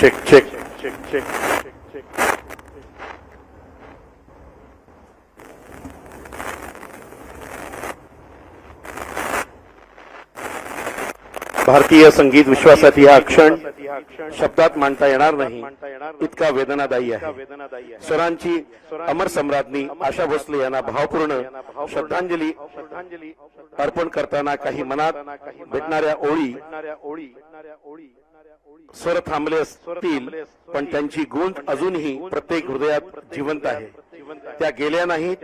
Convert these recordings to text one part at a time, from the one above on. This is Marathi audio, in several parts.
check. भारतीय संगीत विश्वासातील हा क्षण शब्दात मांडता येणार नाही, इतका वेदनादायी आहे. स्वरांची अमर सम्राज्ञी आशा भोसले यांना भावपूर्ण श्रद्धांजली अर्पण करताना काही मनात भेटणाऱ्या ओळी स्वर थांबले असतील, पण त्यांची गूंज अजूनही प्रत्येक हृदयात जिवंत आहे. त्या गेल्या नाहीत,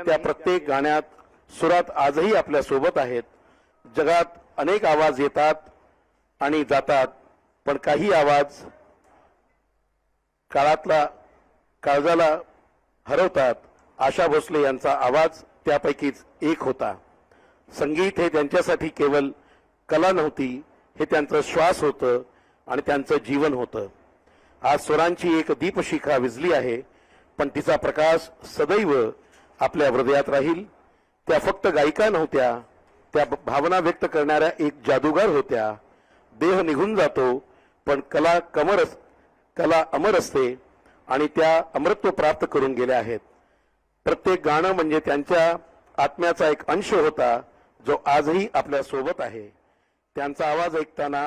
त्या प्रत्येक गाण्यात सुरात आजही आपल्या सोबत आहेत. जगात अनेक आवाज येतात आणि जातात, पण काही आवाज काळजाला हरवतात. आशा भोसले यांचा आवाज त्यापैकीच एक होता. संगीत हे त्यांच्यासाठी केवळ कला नव्हती, हे त्यांचं श्वास होतं आणि त्यांचं जीवन होतं. आज स्वरांची एक दीपशिखा विझली आहे, पण तिचा प्रकाश सदैव आपल्या हृदयात राहील. त्या फक्त गायिका नव्हत्या, त्या भावना व्यक्त करणाऱ्या एक जादूगार होत्या. देह निघून जातो, पण कला अमर असते आणि त्या अमरत्व प्राप्त करून गेल्या आहेत. प्रत्येक गाणं म्हणजे त्यांच्या आत्म्याचा एक अंश होता, जो आजही आपल्या सोबत आहे. त्यांचा आवाज ऐकताना